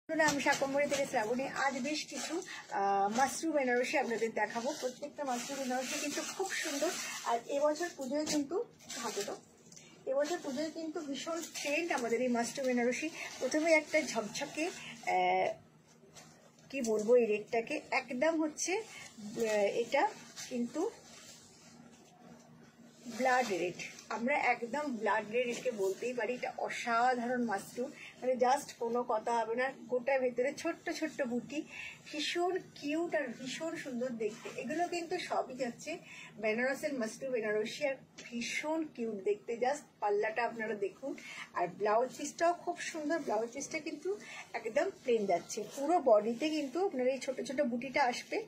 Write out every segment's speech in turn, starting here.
আমি শাকম্বরী থেকে শ্রাবণী। আজ বেশ কিছু মাশরুম বেনারসি আপনাদের দেখাবো। প্রত্যেকটা মাশরুম বেনারসি কিন্তু খুব সুন্দর। আর এবছর পুজোয় কিন্তু এবছর পুজোয় কিন্তু ভীষণ ট্রেন্ড আমাদের এই মাশরুম বেনারসি। প্রথমে একটা ঝকঝকে কি বলবো এই রেটটাকে, একদম হচ্ছে এটা কিন্তু ব্লাড রেড, আমরা একদম ব্লাড রেড এটাকে বলতেই পারি। এটা অসাধারণ মাশরুম, মানে জাস্ট কোনো কথা হবে না। গোটার ভেতরে ছোট্ট ছোট্ট বুটি, ভীষণ কিউট আর ভীষণ সুন্দর দেখতে। এগুলো কিন্তু সবই যাচ্ছে বেনারসের মাশরুম বেনারসি, আর ভীষণ কিউট দেখতে। জাস্ট পাল্লাটা আপনারা দেখুন। আর ব্লাউজ পিসটাও খুব সুন্দর। ব্লাউজ পিসটা কিন্তু একদম প্লেন যাচ্ছে, পুরো বডিতে কিন্তু আপনার এই ছোট ছোট বুটিটা আসবে।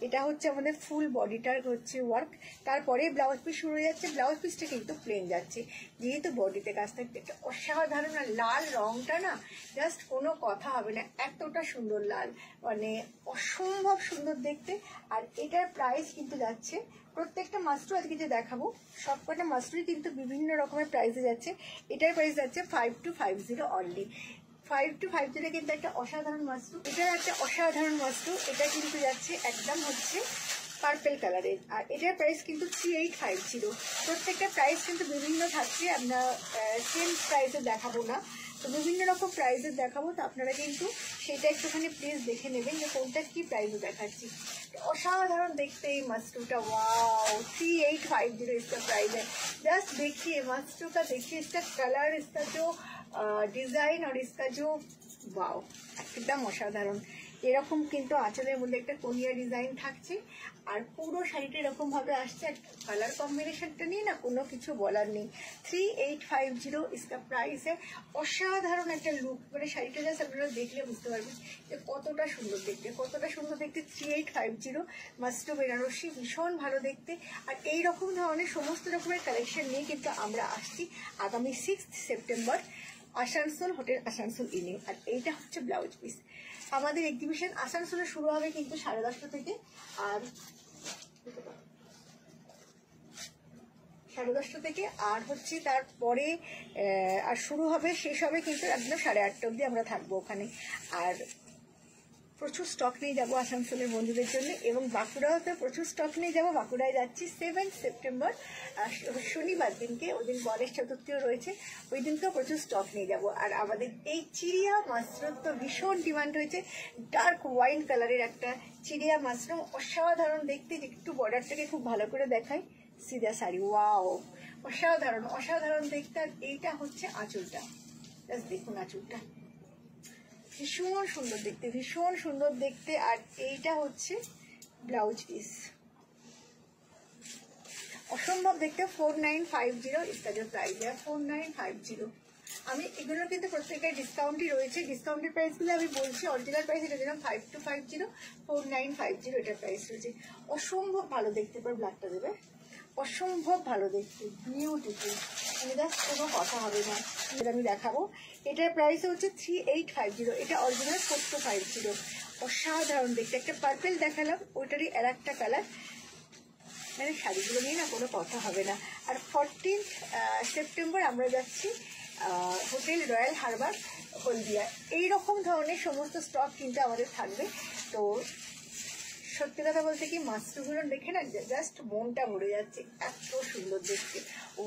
এটা হচ্ছে আমাদের ফুল বডিটার হচ্ছে ওয়ার্ক, তারপরে ব্লাউজ পিস শুরু হয়ে যাচ্ছে। ব্লাউজ পিসটা কিন্তু প্লেন যাচ্ছে, যেহেতু বডিতে কাজ থাকবে। এটা অসাধারণ। আর লাল রংটা না জাস্ট কোনো কথা হবে না, এতটা সুন্দর লাল, মানে অসম্ভব সুন্দর দেখতে। আর এটার প্রাইস কিন্তু যাচ্ছে, প্রত্যেকটা মাশরুম আজকে যে দেখাবো সবকটা মাশরুমই কিন্তু বিভিন্ন রকমের প্রাইসে যাচ্ছে। এটার প্রাইস যাচ্ছে 5250 অনলি। 5250 কিন্তু একটা অসাধারণ মাশরুম। এটার একটা অসাধারণ মাশরুম। এটা কিন্তু যাচ্ছে একদম হচ্ছে পার্পেল কালারের, আর এটার প্রাইস কিন্তু 3850। প্রত্যেকটা প্রাইস কিন্তু বিভিন্ন থাকছে, আমরা সেম প্রাইসে দেখাবো না, তো বিভিন্ন রকম প্রাইসে দেখাবো। তো আপনারা কিন্তু সেটা একটুখানি প্লিজ দেখে নেবেন যে কোনটা কি প্রাইসে দেখাচ্ছি। অসাধারণ দেখতে এই মাশরুমটা। वाओ, 3850 इसका प्राइस है। जस्ट देखिए मास्टर का, देखिए इसका कलर, इसका जो डिजाइन और इसका जो वाओ एकदम অসাধারণ। এরকম কিন্তু আঁচলের মধ্যে একটা কোনিয়া ডিজাইন থাকছে, আর পুরো শাড়িটা এরকম ভাবে আসছে। আর কালার কম্বিনেশনটা নিয়ে না কোনো কিছু বলার নেই। 3850 इसका প্রাইস है। অসাধারণ একটা লুক, মানে শাড়িটা জাস্ট আপনারা দেখলে বুঝতে পারবেন যে কতটা সুন্দর দেখতে, কতটা সুন্দর দেখতে। 3850 মাশরুম বেনারসি, ভীষণ ভালো দেখতে। আর এই রকম ধরনের সমস্ত রকমের কালেকশন নিয়ে কিন্তু আমরা আসছি আগামী 6 সেপ্টেম্বর আসানসোল, হোটেল আসানসোল ইনে। আর এইটা হচ্ছে ব্লাউজ পিস। আমাদের এক্সিবিশন আসানসোলে শুরু হবে কিন্তু 10:30 থেকে, আর 10:30 থেকে, আর হচ্ছে তারপরে আর শুরু হবে, শেষ হবে কিন্তু একদম 8:30 অবধি আমরা থাকবো ওখানে। আর প্রচুর স্টক নিয়ে যাবো আসানসোলের বন্ধুদের জন্য, এবং বাঁকুড়াতে প্রচুর স্টক নিয়ে যাবো। বাঁকুড়ায় যাচ্ছি 7 সেপ্টেম্বর শনিবার দিনকে, ওই দিন গণেশ চতুর্থীও রয়েছে, ওই দিনকেও প্রচুর স্টক নিয়ে যাব। আর আমাদের এই চিড়িয়া মাশরুম তো ভীষণ ডিমান্ড হয়েছে। ডার্ক ওয়াইন কালারের একটা চিড়িয়া মাশরুম, অসাধারণ দেখতে। একটু বর্ডারটাকে খুব ভালো করে দেখায়, সিধা শাড়ি, ওয়াও অসাধারণ অসাধারণ দেখতে। আর এইটা হচ্ছে আঁচলটা, জাস্ট দেখুন আঁচলটা ভীষণ সুন্দর দেখতে, ভীষণ সুন্দর দেখতে। আর এইটা হচ্ছে ব্লাউজ পিস, অসম্ভব দেখতে। 4950 इसका जो प्राइस है 4950। আমি এগুলোর কিন্তু প্রত্যেকটা ডিসকাউন্টই রয়েছে। ডিসকাউন্টের প্রাইসগুলো আমি বলছি, অরিজিনাল প্রাইস এটা দিলাম 5250, 4950 এটার প্রাইস রয়েছে। অসম্ভব ভালো দেখতে, পর ব্ল্যাকটা দেবে, অসম্ভব ভালো দেখতে, বিউটিফুল, মানে জাস্ট কোনো কথা হবে না। যেটা আমি দেখাবো এটার প্রাইস হচ্ছে 3850, এটা অরিজিনাল 4250। অসাধারণ দেখতে। একটা পার্পেল দেখালাম, ওইটারই আর একটা কালার, মানে শাড়িগুলো নিয়ে না কোনো কথা হবে না। আর 14 সেপ্টেম্বর আমরা যাচ্ছি হোটেল রয়্যাল হারবার হলদিয়া। এইরকম ধরনের সমস্ত স্টক কিন্তু আমাদের থাকবে। তো সত্যি কথা বলতে কি, মাশরুমগুলো দেখে না জাস্ট মনটা মরে যাচ্ছে, এত সুন্দর দেখতে।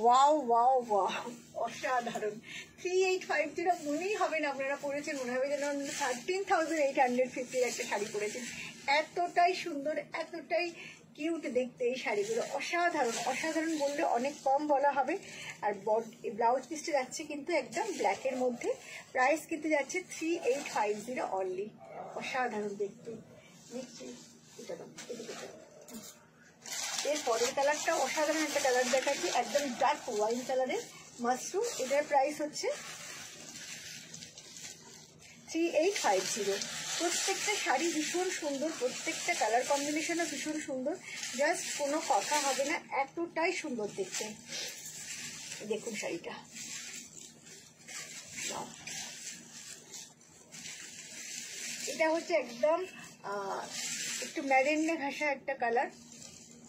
ওয়াও ওয়াও ওয়াও, অসাধারণ। 3850 মনেই হবে না আপনারা পরেছেন, মনে হবে যেন 13,850 একটা শাড়ি পরেছেন। এতটাই সুন্দর, এতটাই কিউট দেখতে এই শাড়িগুলো, অসাধারণ। অসাধারণ বললে অনেক কম বলা হবে। আর ব্লাউজ পিসটা যাচ্ছে কিন্তু একদম ব্ল্যাকের মধ্যে, প্রাইস কিন্তু যাচ্ছে 3850 অনলি। অসাধারণ দেখতে। দেখছি এর পরের কালারটা অসাধারণ একটা কালার দেখাচ্ছি, একদম ডার্ক ওয়াইন কালারের মাশরুম। এটার প্রাইস হচ্ছে 3850। প্রত্যেকটা শাড়ি ভীষণ সুন্দর, প্রত্যেকটা কালার কম্বিনেশনও ভীষণ সুন্দর, জাস্ট কোনো কথা হবে না, এতটাই সুন্দর দেখতে। দেখুন শাড়িটা, এটা হচ্ছে একদম একটু ম্যাজেন্ডা ঘাসা একটা কালার,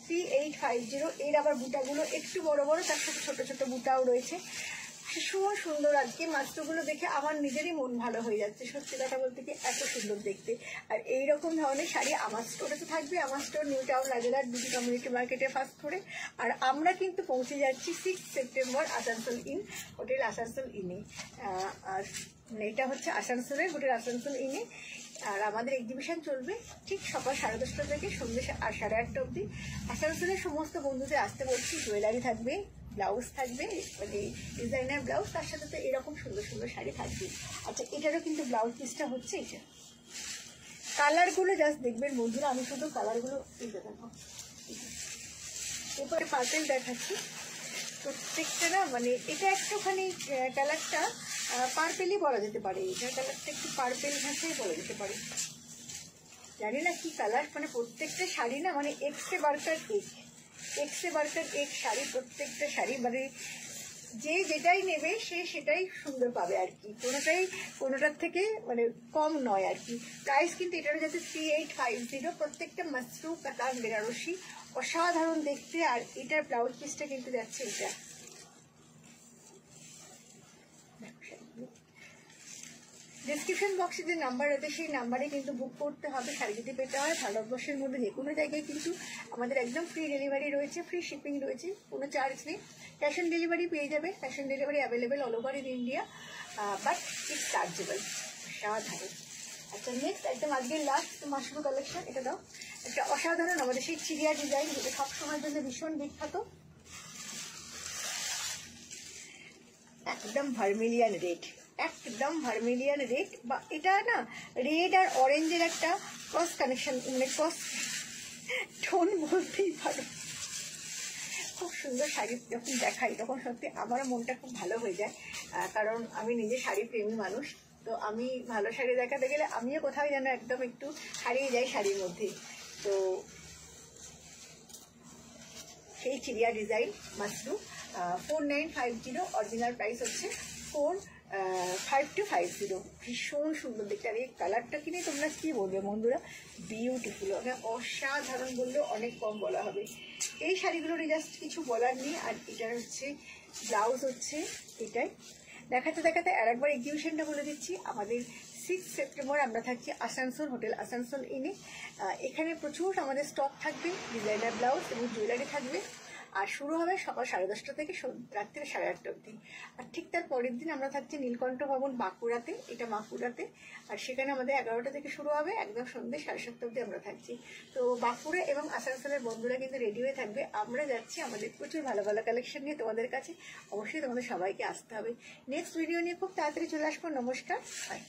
3850। এর আবার বুটাগুলো একটু বড় বড়, তার সাথে ছোট ছোট বুটাও রয়েছে। ভীষণ সুন্দর। আজকে মাস্টগুলো দেখে আমার নিজেরই মন ভালো হয়ে যাচ্ছে, সত্যি কথা বলতে কি এত সুন্দর দেখতে। আর এইরকম ধরনের শাড়ি আমার স্টোরে তো থাকবে, আমার store new town Rajarhat beauty community মার্কেটে ফার্স্ট ফ্লোরে। আর আমরা কিন্তু পৌঁছে যাচ্ছি 6 September Asansol in hotel Asansol ইনে। আর এটা হচ্ছে আসানসোলের হোটেল আসানসোল ইনে। আর আমাদের এক্সিবিশন চলবে ঠিক সকাল 10:30 থেকে সন্ধ্যে 8:30 অবধি। আসানসোলের সমস্ত বন্ধুদের আসতে বলছি, জুয়েলারি থাকবে, ব্লাউজ থাকবে, মানে ডিজাইনার ব্লাউজ, তার সাথে তো এরকম সুন্দর সুন্দর শাড়ি থাকবে। আচ্ছা, এটারও কিন্তু ব্লাউজ পিসটা হচ্ছে এটা। কালারগুলো জাস্ট দেখবেন বন্ধুরা, আমি শুধু কালারগুলো এইটা দেখো, এরপরে পার্পেল দেখাচ্ছি। প্রত্যেকটা না মানে এটা একটুখানি কালারটা পার্পেলই বলা যেতে পারে, এটার কালারটা একটু পার্পেল ভাষাই বলা যেতে পারে, জানি না কি কালার। মানে প্রত্যেকটা শাড়ি না মানে এক্সে বার্কার এক শাড়ি, প্রত্যেকটা শাড়ি মানে যে যেটাই নেবে সে সেটাই সুন্দর পাবে আর কি, কোনোটার থেকে মানে কম নয় আর কি। প্রাইস কিন্তু এটার যাচ্ছে 3850, প্রত্যেকটা মাসরু কাতান বেনারসি, অসাধারণ দেখতে। আর এটার ব্লাউজ পিসটা কিন্তু যাচ্ছে এটা। ডিসক্রিপশন বক্সে যে নাম্বার আছে সেই নাম্বারে কিন্তু বুক করতে হবে শাড়ি যদি পেতে হয়। ভারতবর্ষের মধ্যে যে কোনো জায়গায় কিন্তু আমাদের একদম ফ্রি ডেলিভারি রয়েছে, ফ্রি শিপিং রয়েছে, কোনো চার্জ নেই। ক্যাশ অন ডেলিভারি পেয়ে যাবে, cash on delivery available all over in India, but it's chargeable. সাধারণ। আচ্ছা, নেক্সট একদম আজকের লাস্ট মাশরু কালেকশন, এটা দাও। একটা অসাধারণ আমাদের সেই চিড়িয়া ডিজাইন, যেটা সবসময়ের জন্য ভীষণ বিখ্যাত, একদম ভার্মিলিয়ান রেড, একদম ভার্মিলিয়ান রেড, বা এটা না রেড আর অরেঞ্জের একটা ক্রস কানেকশন, মানে ক্রস টোন বলতেই পারো। খুব সুন্দর শাড়ি যখন দেখাই তখন সত্যি আমারও মনটা খুব ভালো হয়ে যায়, কারণ আমি নিজে শাড়ি প্রেমী মানুষ। তো আমি ভালো শাড়ি দেখাতে গেলে আমিও কোথাও যেন একদম একটু হারিয়ে যাই শাড়ির মধ্যে। তো সেই চিড়িয়া ডিজাইন মাশরু 4950, অরিজিনাল প্রাইস হচ্ছে 45250। ভীষণ সুন্দর দেখতে। আর এই কালারটা কিনে তোমরা কি বলবে বন্ধুরা, বিউটিফুল, মানে অসাধারণ বললেও অনেক কম বলা হবে। এই শাড়িগুলোর জাস্ট কিছু বলার নেই। আর এটার হচ্ছে ব্লাউজ হচ্ছে এটাই। দেখাতে দেখাতে আর একবার এক্সিবিশনটা বলে দিচ্ছি। আমাদের 6 সেপ্টেম্বর আমরা থাকছি আসানসোল হোটেল আসানসোল ইনে। এখানে প্রচুর আমাদের স্টক থাকবে, ডিজাইনার ব্লাউজ এবং জুয়েলারি থাকবে। আর শুরু হবে সকাল 10:30 থেকে রাত্রে 8:30 অবধি। আর ঠিক তার পরের দিন আমরা থাকছি নীলকণ্ঠ ভবন বাঁকুড়াতে, এটা বাঁকুড়াতে। আর সেখানে আমাদের 11টা থেকে শুরু হবে, একদম সন্ধ্যে 7:30 অবধি আমরা থাকছি। তো বাঁকুড়া এবং আসানসোলের বন্ধুরা কিন্তু রেডি হয়ে থাকবে, আমরা যাচ্ছি আমাদের প্রচুর ভালো ভালো কালেকশন নিয়ে তোমাদের কাছে। অবশ্যই তোমাদের সবাইকে আসতে হবে। নেক্সট ভিডিও নিয়ে খুব তাড়াতাড়ি চলে আসবো। নমস্কার, বাই।